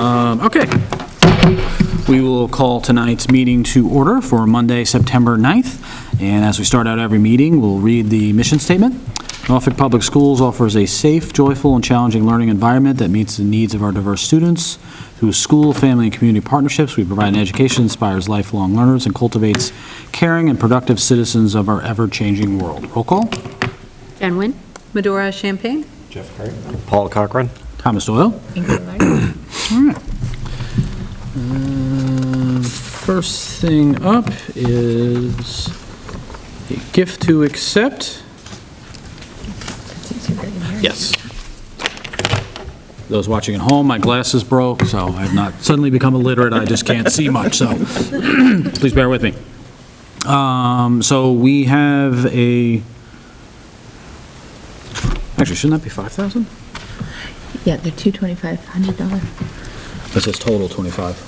Okay. We will call tonight's meeting to order for Monday, September 9th. And as we start out every meeting, we'll read the mission statement. Norfolk Public Schools offers a safe, joyful, and challenging learning environment that meets the needs of our diverse students. Through school, family, and community partnerships, we provide an education that inspires lifelong learners and cultivates caring and productive citizens of our ever-changing world. Roll call. Jen Wynn. Medora Champagne. Jeff Craig. Paul Cochran. Thomas Doyle. All right. First thing up is a gift to accept. Yes. Those watching at home, my glasses broke, so I've not suddenly become illiterate. I just can't see much, so please bear with me. So we have a, actually, shouldn't that be $5,000? Yeah, they're $225,000. That says total 25.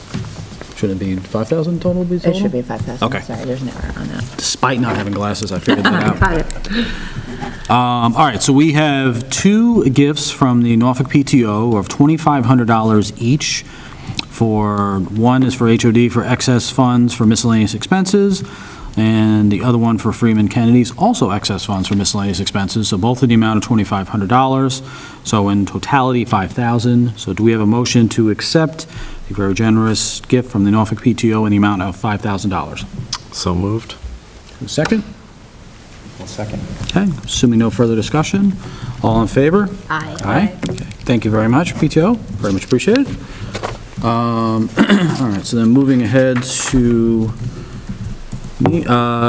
Shouldn't it be 5,000 total? It should be 5,000. Okay. Sorry, there's an error on that. Despite not having glasses, I figured that out. Got it. All right, so we have two gifts from the Norfolk PTO of $2,500 each. One is for HOD for excess funds for miscellaneous expenses, and the other one for Freeman Kennedy's also excess funds for miscellaneous expenses. So both in the amount of $2,500. So in totality, $5,000. So do we have a motion to accept a very generous gift from the Norfolk PTO in the amount of $5,000? So moved. A second? I'll second. Okay, assuming no further discussion, all in favor? Aye. Aye. Okay. Thank you very much, PTO, very much appreciated. All right, so then moving ahead to,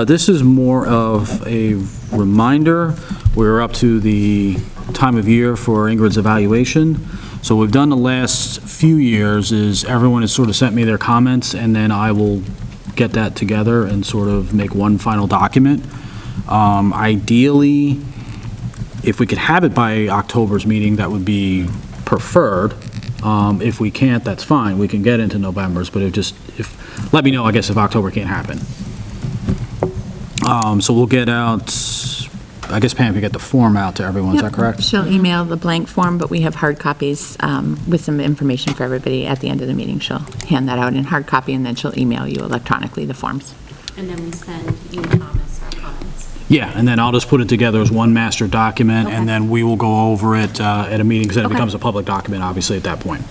this is more of a reminder. We're up to the time of year for Ingrid's evaluation. So what we've done the last few years is everyone has sort of sent me their comments, and then I will get that together and sort of make one final document. Ideally, if we could have it by October's meeting, that would be preferred. If we can't, that's fine. We can get into November's, but let me know, I guess, if October can't happen. So we'll get out, I guess Pam can get the form out to everyone, is that correct? She'll email the blank form, but we have hard copies with some information for everybody at the end of the meeting. She'll hand that out in hard copy, and then she'll email you electronically the forms. And then we send you, Thomas, our comments. Yeah, and then I'll just put it together as one master document, Okay. and then we will go over it at a meeting, because then it becomes a public document, obviously, at that point.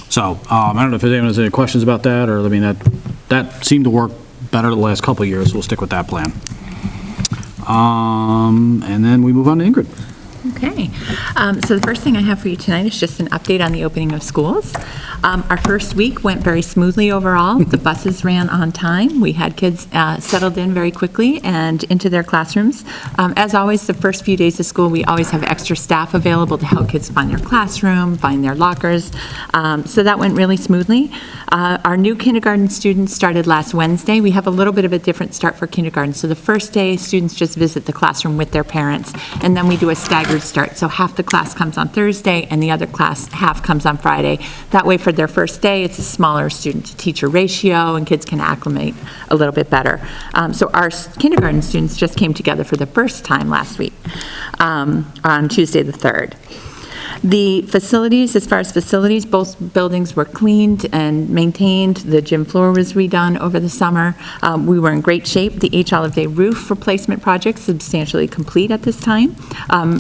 So, I don't know if anyone has any questions about that, or, I mean, that seemed to work better the last couple of years, so we'll stick with that plan. And then we move on to Ingrid. Okay, so the first thing I have for you tonight is just an update on the opening of schools. Our first week went very smoothly overall. The buses ran on time. We had kids settled in very quickly and into their classrooms. As always, the first few days of school, we always have extra staff available to help kids find their classroom, find their lockers. So that went really smoothly. Our new kindergarten students started last Wednesday. We have a little bit of a different start for kindergarten. So the first day, students just visit the classroom with their parents, and then we do a staggered start. So half the class comes on Thursday, and the other class, half comes on Friday. That way, for their first day, it's a smaller student-to-teacher ratio, and kids can acclimate a little bit better. So our kindergarten students just came together for the first time last week, on Tuesday the 3rd. The facilities, as far as facilities, both buildings were cleaned and maintained. The gym floor was redone over the summer. We were in great shape. The H. Olive Day roof replacement project substantially complete at this time.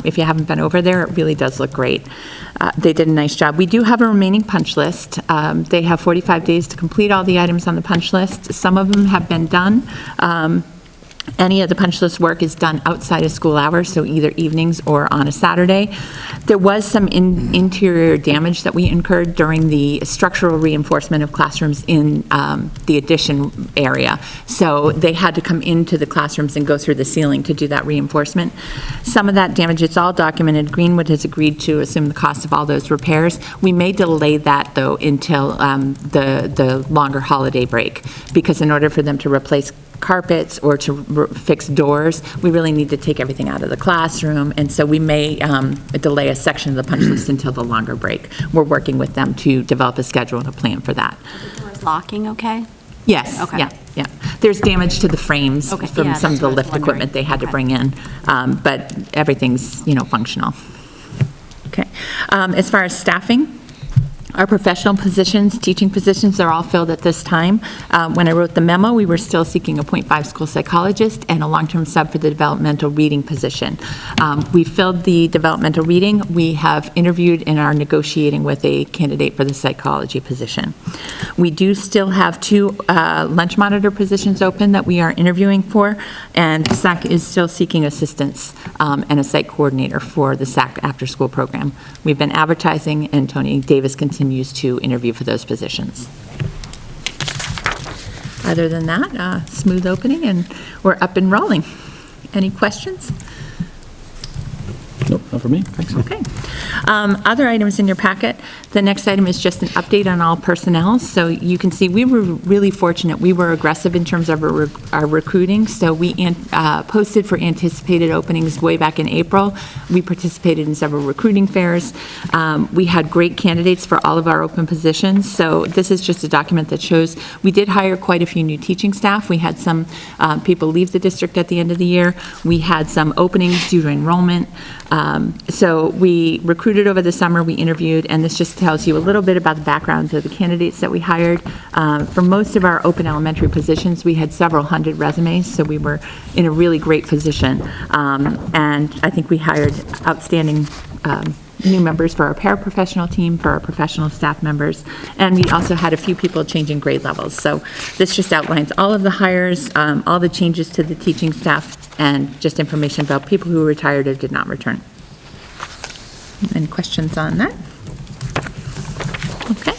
If you haven't been over there, it really does look great. They did a nice job. We do have a remaining punch list. They have 45 days to complete all the items on the punch list. Some of them have been done. Any of the punch list work is done outside of school hours, so either evenings or on a Saturday. There was some interior damage that we incurred during the structural reinforcement of classrooms in the addition area. So they had to come into the classrooms and go through the ceiling to do that reinforcement. Some of that damage, it's all documented. Greenwood has agreed to assume the cost of all those repairs. We may delay that, though, until the longer holiday break, because in order for them to replace carpets or to fix doors, we really need to take everything out of the classroom, and so we may delay a section of the punch list until the longer break. We're working with them to develop a schedule and a plan for that. Are the doors locking okay? Yes, Okay. yeah. There's damage to the frames Okay, from yeah, some of that's the what I was lift wondering. equipment they had to Okay. bring in, but everything's, functional. Okay. As far as staffing, Our professional positions, teaching positions, are all filled at this time. When I wrote the memo, we were still seeking a .5 school psychologist and a long-term sub for the developmental reading position. We filled the developmental reading. We have interviewed and are negotiating with a candidate for the psychology position. We do still have 2 lunch monitor positions open that we are interviewing for, and SAC is still seeking assistance and a site coordinator for the SAC after-school program. We've been advertising, and Tony Davis continues to interview for those positions. Other than that, smooth opening, and we're up and rolling. Any questions? Nope, not for me. Thanks. Okay. Other items in your packet. The next item is just an update on all personnel. So you can see we were really fortunate. We were aggressive in terms of our recruiting. So we posted for anticipated openings way back in April. We participated in several recruiting fairs. We had great candidates for all of our open positions. So this is just a document that shows we did hire quite a few new teaching staff. We had some people leave the district at the end of the year. We had some openings due to enrollment. So we recruited over the summer, we interviewed, and this just tells you a little bit about the backgrounds of the candidates that we hired. For most of our open elementary positions, we had several hundred resumes, so we were in a really great position. And I think we hired outstanding new members for our paraprofessional team, for our professional staff members, and we also had a few people changing grade levels. So this just outlines all of the hires, all the changes to the teaching staff, and just information about people who retired or did not return. Any questions on that? Okay.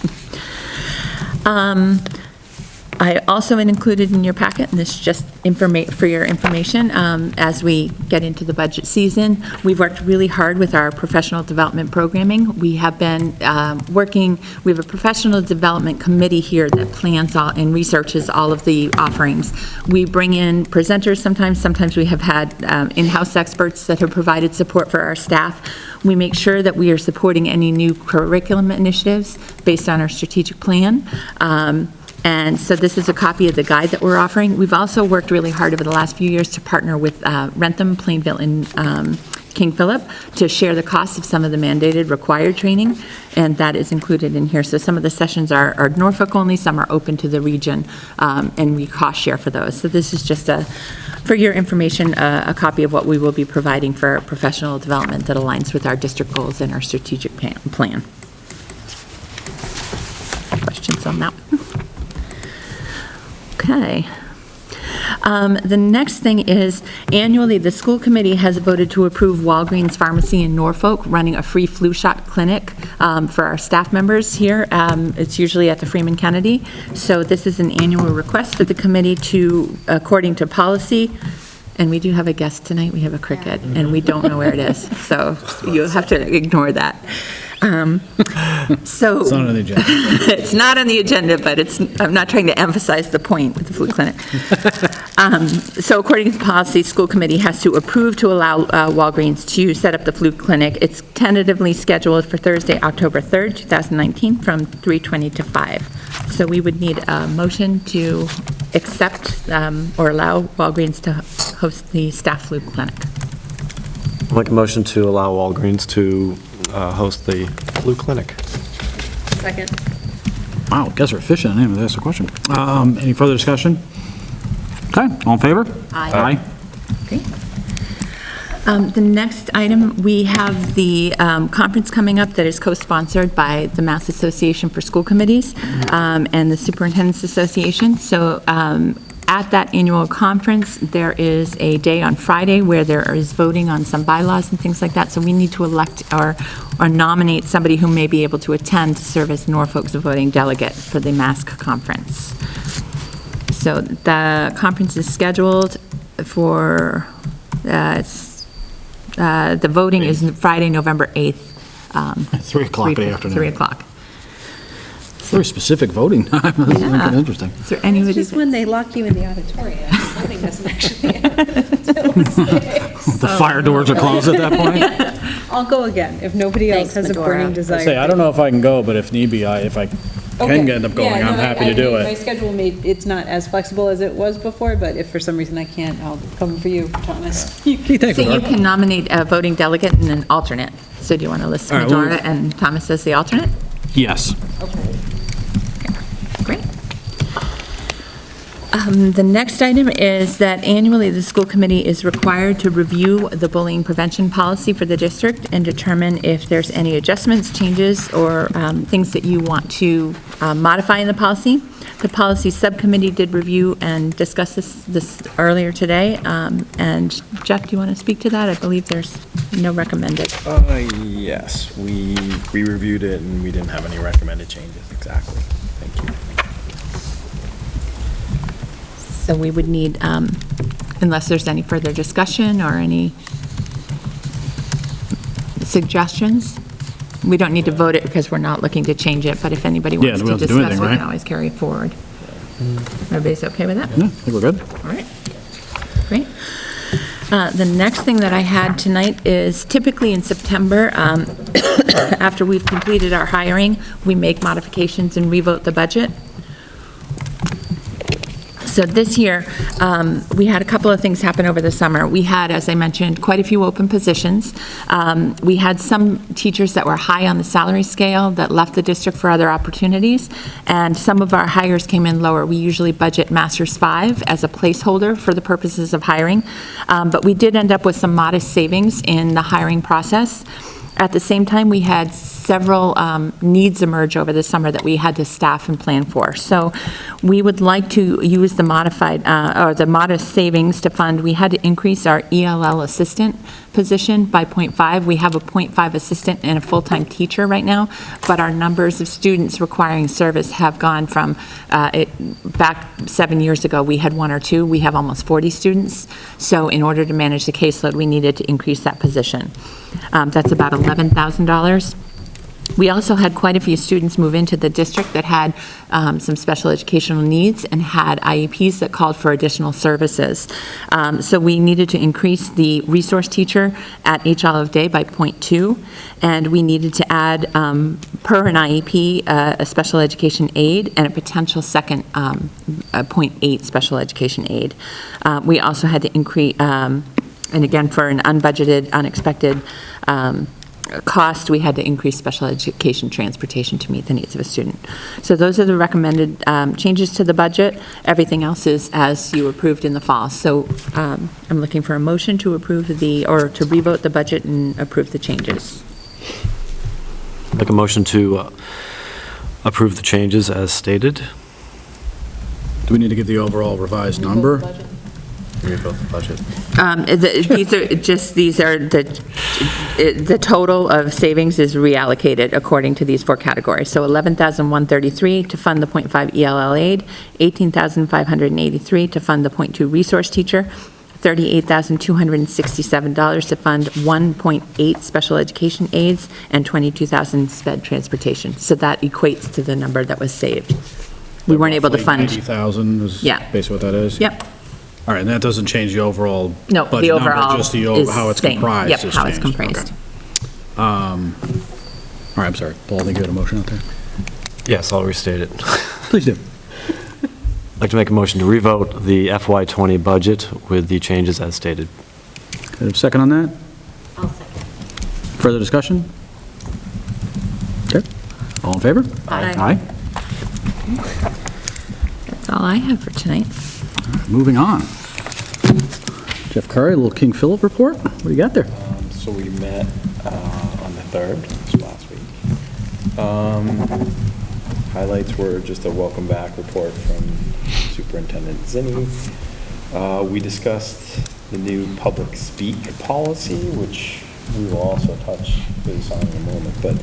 I also included in your packet, and this is just for your information, as we get into the budget season, we've worked really hard with our professional development programming. We have been we have a professional development committee here that plans all and researches all of the offerings. We bring in presenters sometimes we have had in-house experts that have provided support for our staff. We make sure that we are supporting any new curriculum initiatives based on our strategic plan. And so this is a copy of the guide that we're offering. We've also worked really hard over the last few years to partner with Rentham, Plainville, and King Philip to share the costs of some of the mandated required training, and that is included in here. So some of the sessions are Norfolk only, some are open to the region, and we cost share for those. So this is just for your information, a copy of what we will be providing for professional development that aligns with our district goals and our strategic plan. Questions on that one? Okay. The next thing is, annually, the school committee has voted to approve Walgreens Pharmacy in Norfolk running a free flu shot clinic for our staff members here. It's usually at the Freeman Kennedy. So this is an annual request for the committee to, according to policy, and we do have a guest tonight. We have a cricket, and we don't know where it is. So you'll have to ignore that. So It's not on the agenda. it's not on the agenda, but I'm not trying to emphasize the point with the flu clinic. So according to policy, school committee has to approve to allow Walgreens to set up the flu clinic. It's tentatively scheduled for Thursday, October 3rd, 2019, from 3:20 to 5. So we would need a motion to accept or allow Walgreens to host the staff flu clinic. I'll make a motion to allow Walgreens to host the flu clinic. Second. Wow, guys are efficient. I didn't even ask a question. Any further discussion? Okay, all in favor? Aye. Okay. The next item, we have the conference coming up that is co-sponsored by the Mass Association for School Committees and the Superintendent's Association. So at that annual conference, there is a day on Friday where there is voting on some bylaws and things like that. So we need to elect or nominate somebody who may be able to attend to serve as Norfolk's voting delegate for the MASC conference. So the conference is scheduled for, the voting is Friday, November 8th. 3 o'clock in the afternoon. 3 o'clock. Very specific voting time. That's Yeah. interesting. Is there anybody? It's just when they lock you in the auditorium, voting doesn't actually happen until 6. The fire doors are closed at that point? I'll go again if nobody else Thanks, has a Medora. burning I desire. say, I don't know if I can go, but if need be, if I Okay. can end up going, Yeah, no, I'm happy to do My it. schedule it's not as flexible as it was before, but if for some reason I can't, I'll come for you, Thomas. Okay, thanks, So you Medora. can nominate a voting delegate and an alternate. So do you want to list All right, well- Medora and Thomas as the alternate? Yes. Great. The next item is that annually, the school committee is required to review the bullying prevention policy for the district and determine if there's any adjustments, changes, or things that you want to modify in the policy. The policy subcommittee did review and discuss this earlier today. And Jeff, do you want to speak to that? I believe there's no recommended. Yes, we reviewed it and we didn't have any recommended changes, exactly. Thank you. So we would need, unless there's any further discussion or any suggestions, we don't need to vote it because we're not looking to change it, but if anybody Yeah, wants we to don't have to do discuss, anything, we right? can always carry it forward. Everybody's okay with that? Yeah, I think we're good. All right, great. The next thing that I had tonight is typically in September, after we've completed our hiring, we make modifications and revote the budget. So this year, we had a couple of things happen over the summer. We had, as I mentioned, quite a few open positions. We had some teachers that were high on the salary scale that left the district for other opportunities, and some of our hires came in lower. We usually budget Masters 5 as a placeholder for the purposes of hiring, but we did end up with some modest savings in the hiring process. At the same time, we had several needs emerge over the summer that we had to staff and plan for. So we would like to use the modified, or the modest savings to fund, we had to increase our ELL assistant position by 0.5. We have a 0.5 assistant and a full-time teacher right now, but our numbers of students requiring service have gone from, back 7 years ago, we had 1 or 2. We have almost 40 students. So in order to manage the caseload, we needed to increase that position. That's about $11,000. We also had quite a few students move into the district that had some special educational needs and had IEPs that called for additional services. So we needed to increase the resource teacher at H. Olive Day by 0.2, and we needed to add, per an IEP, a special education aide and a potential second 0.8 special education aide. We also had to increase, and again, for an unbudgeted, unexpected cost, we had to increase special education transportation to meet the needs of a student. So those are the recommended changes to the budget. Everything else is as you approved in the fall. So I'm looking for a motion to approve or to revote the budget and approve the changes. Make a motion to approve the changes as stated. Do we need to give the overall revised number? Revote the budget. These are the total of savings is reallocated according to these 4 categories. So $11,133 to fund the 0.5 ELL aid, $18,583 to fund the 0.2 resource teacher, $38,267 to fund 1.8 special education aides, and $22,000 sped transportation. So that equates to the number that was saved. We weren't able to fund. 80,000 is Yeah. basically what that is? Yep. All right, and that doesn't change the overall No, budget the number, overall just is how it's same. comprised Yep, has how it's changed. comprised. Okay. All right, I'm sorry. Paul, I think you had a motion out there? Yes, I'll restate it. Please do. I'd like to make a motion to revote the FY20 budget with the changes as stated. Can I have a second on that? I'll second. Further discussion? Okay. All in favor? Aye. That's all I have for tonight. Moving on. Jeff Curry, a little King Philip report. What do you got there? So we met on the 3rd, this last week. Highlights were just a welcome back report from Superintendent Zinni. We discussed the new public speak policy, which we will also touch base on in a moment. But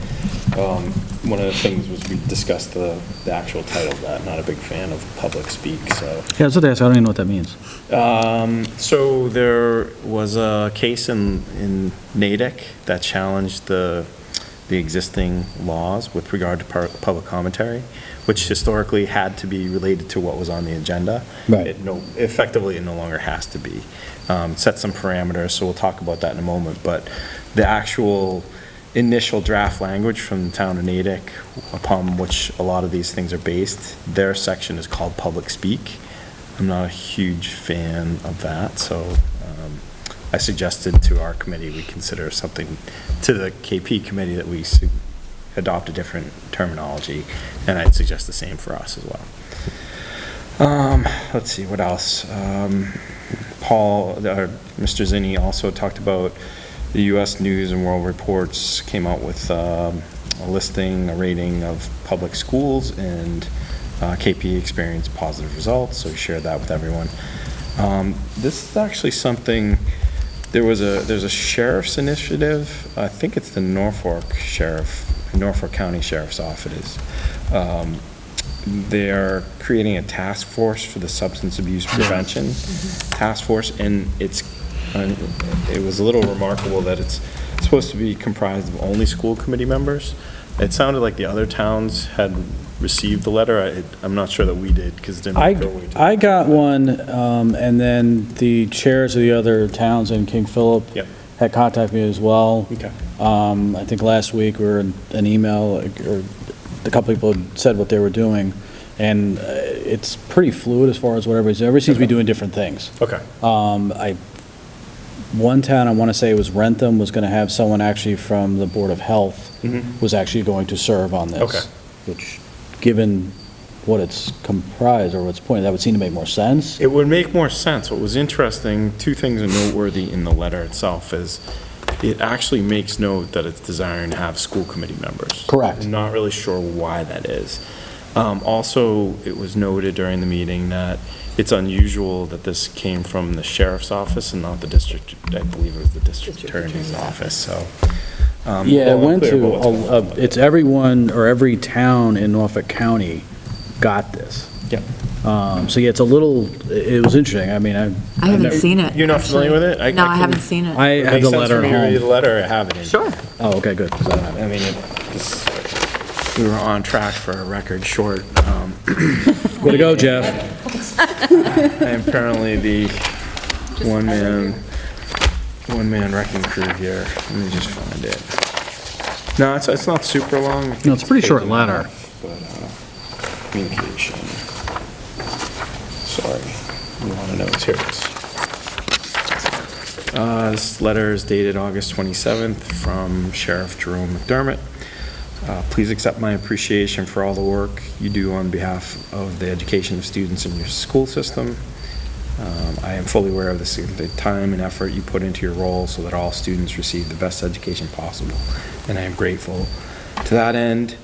one of the things was we discussed the actual title of that. Not a big fan of public speak, so. Yeah, I was going to ask, I don't even know what that means. So there was a case in Natick that challenged the existing laws with regard to public commentary, which historically had to be related to what was on the agenda. Right. Effectively, it no longer has to be. Set some parameters, so we'll talk about that in a moment, but the actual initial draft language from the town of Natick, upon which a lot of these things are based, their section is called public speak. I'm not a huge fan of that, so I suggested to our committee we consider something, to the KP committee, that we adopt a different terminology, and I'd suggest the same for us as well. Let's see, what else? Mr. Zinni also talked about the U.S. News and World Reports came out with a listing, a rating of public schools, and KP experienced positive results, so we shared that with everyone. This is actually something, there's a sheriff's initiative, I think it's the Norfolk County Sheriff's Office. They're creating a task force for the substance abuse prevention task force, and it was a little remarkable that it's supposed to be comprised of only school committee members. It sounded like the other towns had received the letter. I'm not sure that we did, because it didn't go way too. I got one, and then the chairs of the other towns in King Philip Yep. had contacted me as well. Okay. I think last week we were in an email, or a couple people had said what they were doing, and it's pretty fluid as far as what everybody seems to be doing different things. Okay. One town, I want to say it was Rentham, was going to have someone actually from the Board of Health was actually going to serve on this. Okay. Which, given what it's comprised or what's pointed, that would seem to make more sense. It would make more sense. What was interesting, two things are noteworthy in the letter itself, is it actually makes note that it's desiring to have school committee members. Correct. I'm not really sure why that is. Also, it was noted during the meeting that it's unusual that this came from the sheriff's office and not the district, I believe it was the district attorney's office, so. Yeah, it went unclear about what's going on. it's everyone, or every town in Norfolk County got this. Yep. So yeah, it was interesting. I mean, I haven't seen it. You're not familiar with it? No, I haven't seen it. I It have makes the sense letter for at me to read the home. letter, I have it in. Sure. Oh, okay, good, 'cause I don't have it. I mean, we were on track for a record short. Way to go, Jeff. I am apparently the one-man wrecking crew here. Let me just find it. No, it's not super long. I think No, it's a pretty short page and a letter. half, But, communication. Sorry, you want to know, here it is. This letter is dated August 27th from Sheriff Jerome McDermott. Please accept my appreciation for all the work you do on behalf of the education of students in your school system. I am fully aware of the time and effort you put into your role so that all students receive the best education possible, and I am grateful. To that end,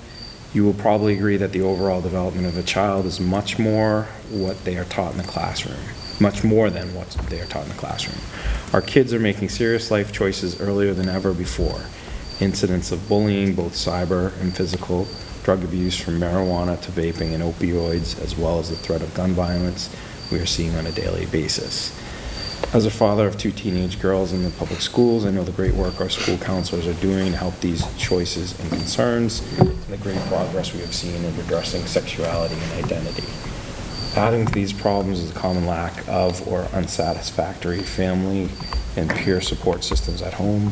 you will probably agree that the overall development of a child is much more what they are taught in the classroom, much more than what they are taught in the classroom. Our kids are making serious life choices earlier than ever before. Incidents of bullying, both cyber and physical, drug abuse from marijuana to vaping and opioids, as well as the threat of gun violence we are seeing on a daily basis. As a father of two teenage girls in the public schools, I know the great work our school counselors are doing to help these choices and concerns, and the great progress we have seen in addressing sexuality and identity. Adding to these problems is a common lack of or unsatisfactory family and peer support systems at home.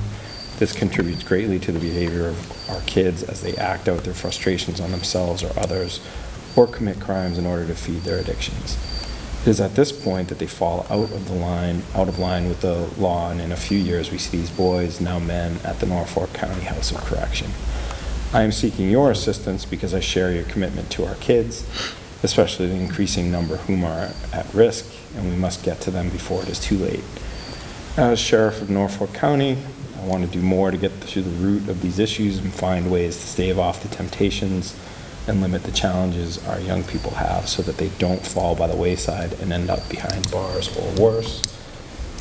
This contributes greatly to the behavior of our kids as they act out their frustrations on themselves or others, or commit crimes in order to feed their addictions. It is at this point that they fall out of line with the law, and in a few years we see these boys, now men, at the Norfolk County House of Correction. I am seeking your assistance because I share your commitment to our kids, especially the increasing number whom are at risk, and we must get to them before it is too late. As Sheriff of Norfolk County, I want to do more to get to the root of these issues and find ways to stave off the temptations and limit the challenges our young people have so that they don't fall by the wayside and end up behind bars or worse.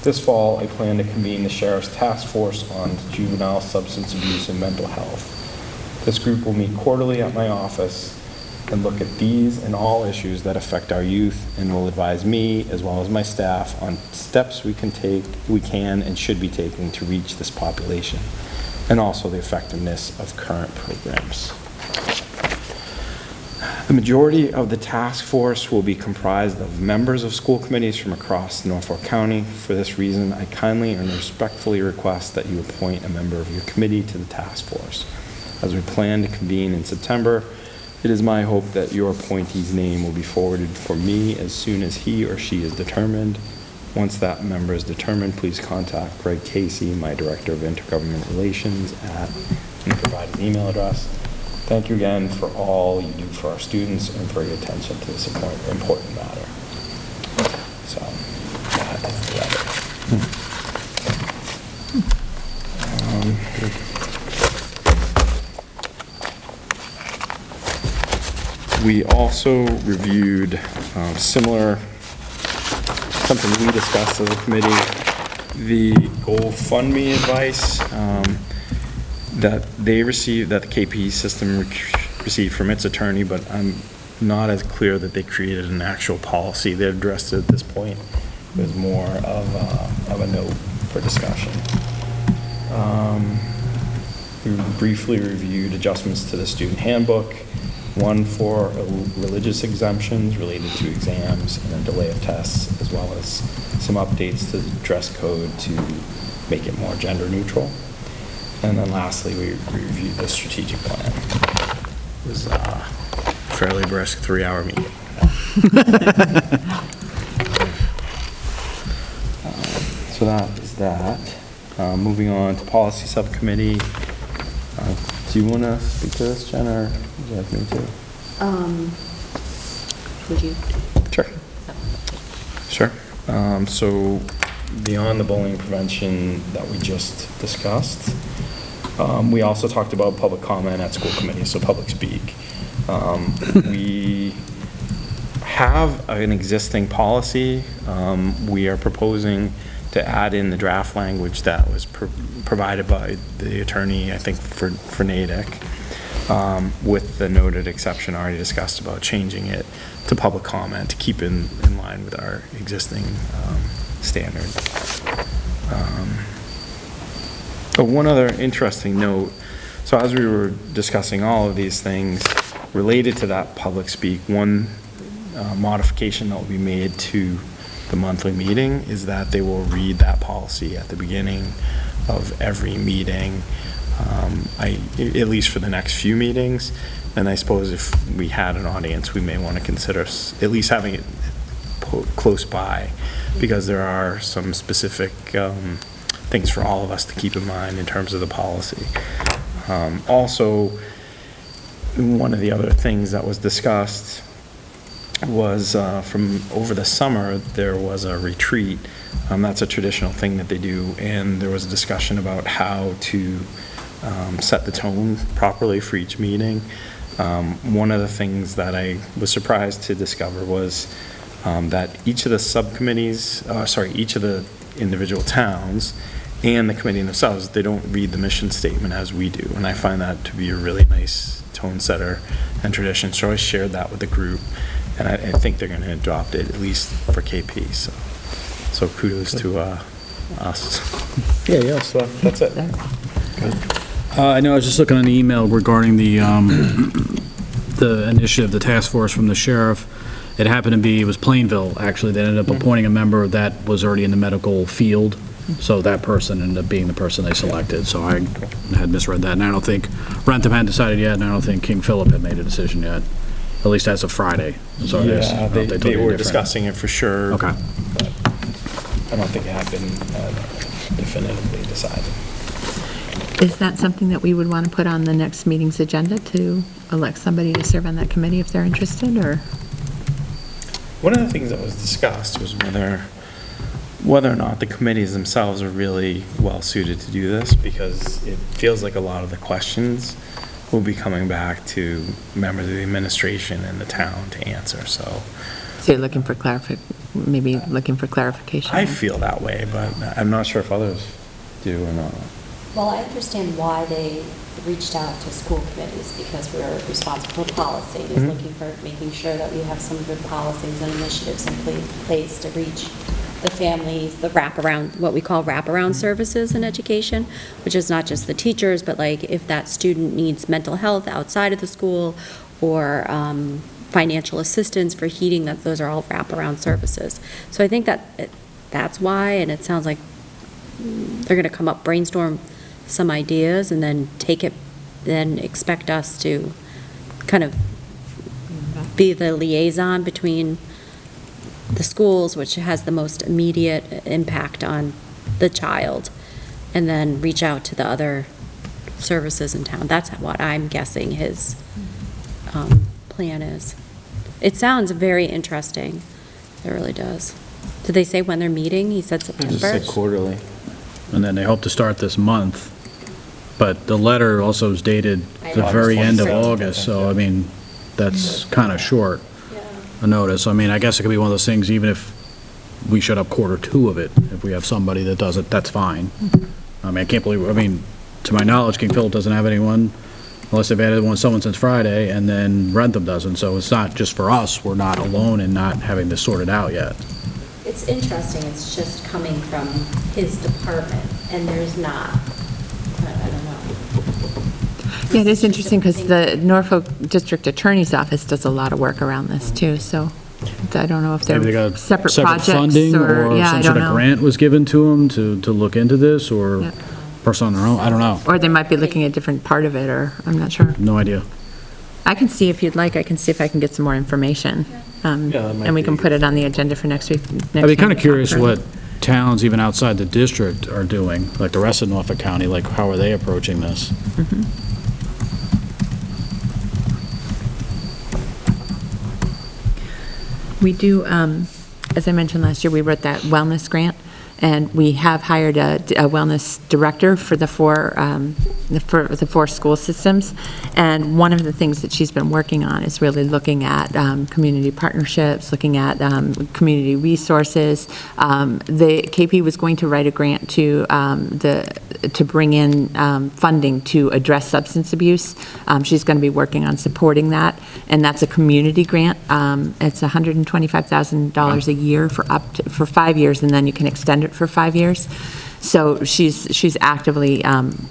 This fall, I plan to convene the Sheriff's Task Force on Juvenile Substance Abuse and Mental Health. This group will meet quarterly at my office and look at these and all issues that affect our youth, and will advise me, as well as my staff, on steps we can and should be taking to reach this population, and also the effectiveness of current programs. The majority of the task force will be comprised of members of school committees from across Norfolk County. For this reason, I kindly and respectfully request that you appoint a member of your committee to the task force. As we plan to convene in September, it is my hope that your appointee's name will be forwarded for me as soon as he or she is determined. Once that member is determined, please contact Greg Casey, my Director of Intergovernment Relations, and provide an email address. Thank you again for all you do for our students and for your attention to this important matter. So, that is the letter. We also reviewed something we discussed as a committee, the GoFundMe advice that they received, that the KP system received from its attorney, but I'm not as clear that they created an actual policy. They addressed it at this point. It was more of a note for discussion. We briefly reviewed adjustments to the student handbook, one for religious exemptions related to exams and a delay of tests, as well as some updates to the dress code to make it more gender neutral. And then lastly, we reviewed the strategic plan. It was a fairly brisk 3-hour meeting. So that is that. Moving on to policy subcommittee. Do you want to speak to this, Jen, or would you like me to? Would you? Sure. Sure. So beyond the bullying prevention that we just discussed, we also talked about public comment at school committee, so public speak. We have an existing policy. We are proposing to add in the draft language that was provided by the attorney, I think, for Natick, with the noted exception already discussed about changing it to public comment to keep in line with our existing standard. But one other interesting note, so as we were discussing all of these things related to that public speak, one modification that will be made to the monthly meeting is that they will read that policy at the beginning of every meeting, at least for the next few meetings. And I suppose if we had an audience, we may want to consider at least having it close by, because there are some specific things for all of us to keep in mind in terms of the policy. Also, one of the other things that was discussed was from over the summer, there was a retreat. That's a traditional thing that they do, and there was a discussion about how to set the tone properly for each meeting. One of the things that I was surprised to discover was that each of the subcommittees, each of the individual towns and the committee themselves, they don't read the mission statement as we do, and I find that to be a really nice tone setter and tradition. So I shared that with the group, and I think they're going to adopt it, at least for KP. So kudos to us. Yeah, so that's it. I know, I was just looking on the email regarding the initiative, the task force from the sheriff. It happened to be, it was Plainville, actually, that ended up appointing a member that was already in the medical field. So that person ended up being the person they selected. So I had misread that. And I don't think Rentham had decided yet, and I don't think King Philip had made a decision yet, at least as of Friday. So Yeah, they were discussing it for sure. Okay. But I don't think it had been definitively decided. Is that something that we would want to put on the next meeting's agenda, to elect somebody to serve on that committee if they're interested, or? One of the things that was discussed was whether or not the committees themselves are really well-suited to do this, because it feels like a lot of the questions will be coming back to members of the administration and the town to answer, so. So you're looking for maybe looking for clarification? I feel that way, but I'm not sure if others do or not. Well, I understand why they reached out to school committees, because we're responsible for policy, is looking for making sure that we have some good policies and initiatives in place to reach the families, the wraparound, what we call wraparound services in education, which is not just the teachers, but like if that student needs mental health outside of the school, or financial assistance for heating, that those are all wraparound services. So I think that's why, and it sounds like they're going to come up, brainstorm some ideas, and then then expect us to kind of be the liaison between the schools, which has the most immediate impact on the child, and then reach out to the other services in town. That's what I'm guessing his plan is. It sounds very interesting. It really does. Did they say when they're meeting? He said Just September. said quarterly. And then they hope to start this month. But the letter also is dated the very end of August, so I mean, that's kind of short a notice. I mean, I guess it could be one of those things, even if we shut up quarter 2 of it, if we have somebody that does it, that's fine. I mean, I can't believe, I mean, to my knowledge, King Philip doesn't have anyone, unless they've added someone since Friday, and then Rentham doesn't, so it's not just for us, we're not alone in not having this sorted out yet. It's interesting, it's just coming from his department, and there's not, I don't know. Yeah, it is interesting because the Norfolk District Attorney's Office does a lot of work around this too, so I don't know if Maybe they they're got separate separate projects funding, or, yeah, I some don't sort of know. grant was given to them to look into this, or Yeah. person on their own, I don't know, Or they might be looking at a different part of it, or, I'm not sure. no idea. I can see if you'd like, I can see if I can get some more information. that might And we can be- put it on the agenda for next week. I'd be kind of curious what towns even outside the district are doing, like the rest of Norfolk County, like how are they approaching this? We do, as I mentioned last year, we wrote that wellness grant, and we have hired a wellness director for the four school systems. And one of the things that she's been working on is really looking at community partnerships, looking at community resources. The KP was going to write a grant to bring in funding to address substance abuse. She's going to be working on supporting that, and that's a community grant. It's $125,000 a year for 5 years, and then you can extend it for 5 years. So she's actively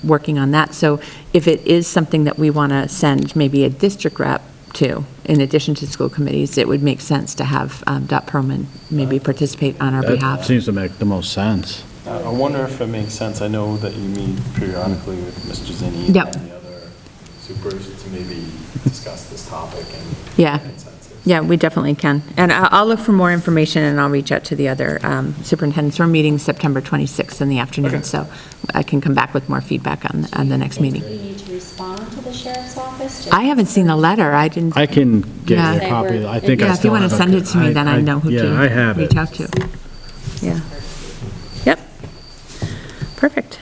working on that. So if it is something that we want to send maybe a district rep to, in addition to school committees, it would make sense to have Dot Perlman maybe participate on our That behalf. seems to make the most sense. I wonder if it makes sense, I know that you meet periodically with Mr. Zinni and Yep. the other supers to maybe discuss this topic and Yeah. consensus. Yeah, we definitely can. And I'll look for more information, and I'll reach out to the other superintendents. We're meeting September 26th in the afternoon, Okay. so I can come back with more feedback on the next meeting. Do we need to respond to the sheriff's office? I haven't seen the letter. I didn't. I can get Yeah. you a copy, I think I Yeah, if you still want have to a send it to me, then I know who Yeah, I have to it. reach out to. Yeah. Yep. Perfect.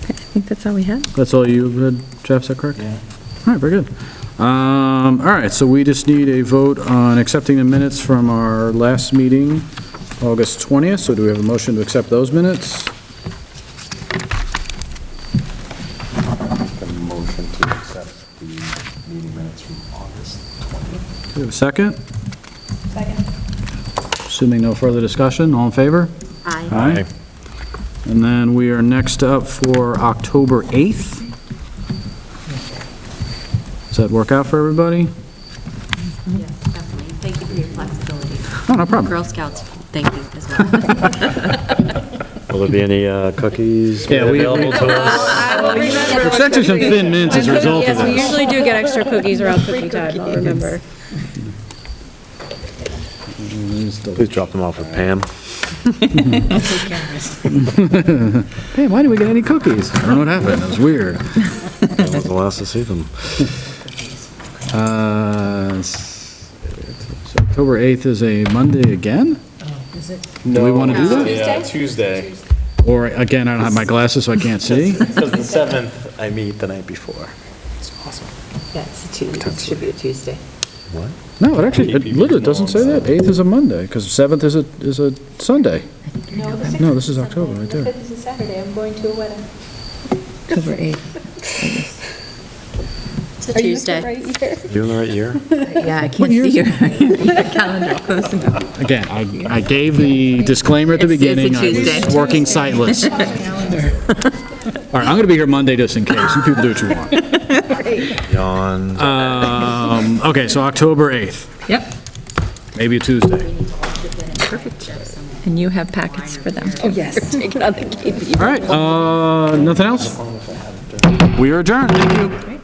Okay, I think that's all we had. That's all you had, Jeff, is that correct? Yeah. All right, very good. All right, so we just need a vote on accepting the minutes from our last meeting, August 20th. So do we have a motion to accept those minutes? A motion to accept the meeting minutes from August 20th. Do we have a second? Second. Assuming no further discussion, all in favor? Aye. Aye. And then we are next up for October 8th. Does that work out for everybody? Yes, definitely. Thank you for your flexibility. Oh, no problem. Girl Scouts, thank you as well. Will there be any cookies Yeah, we- available to us? I will remember. There's actually some thin mints as a result of Yes, we this. usually do get extra cookies around cookie time, I'll remember. Please drop them off with Pam. Hey, why didn't we get any cookies? I don't know what happened, it was weird. I was the last to see them. So October 8th is a Monday again? Do we want to do that? Yeah, Tuesday. Or, again, I don't have my glasses, so I can't see? Because the 7th, I meet the night before. It's awesome. Yeah, it's a Tuesday. It should be a Tuesday. What? No, it actually, it literally doesn't say that. 8th is a Monday, because 7th is a Sunday. No, this is October, right there. The 5th is a Saturday, I'm going to a wedding. October 8th. It's a Tuesday. You in the right year? Yeah, I can't see your calendar close enough. Again, I gave the disclaimer at the It's a beginning. I Tuesday. was working sightless. All right, I'm going to be here Monday just in case. You people do what you want. Yawn. Okay, so October 8th, Yep. maybe a Tuesday. Perfect. And you have packets for them. Oh, yes. Take it on the KP. All right, nothing else? We are adjourned, thank you.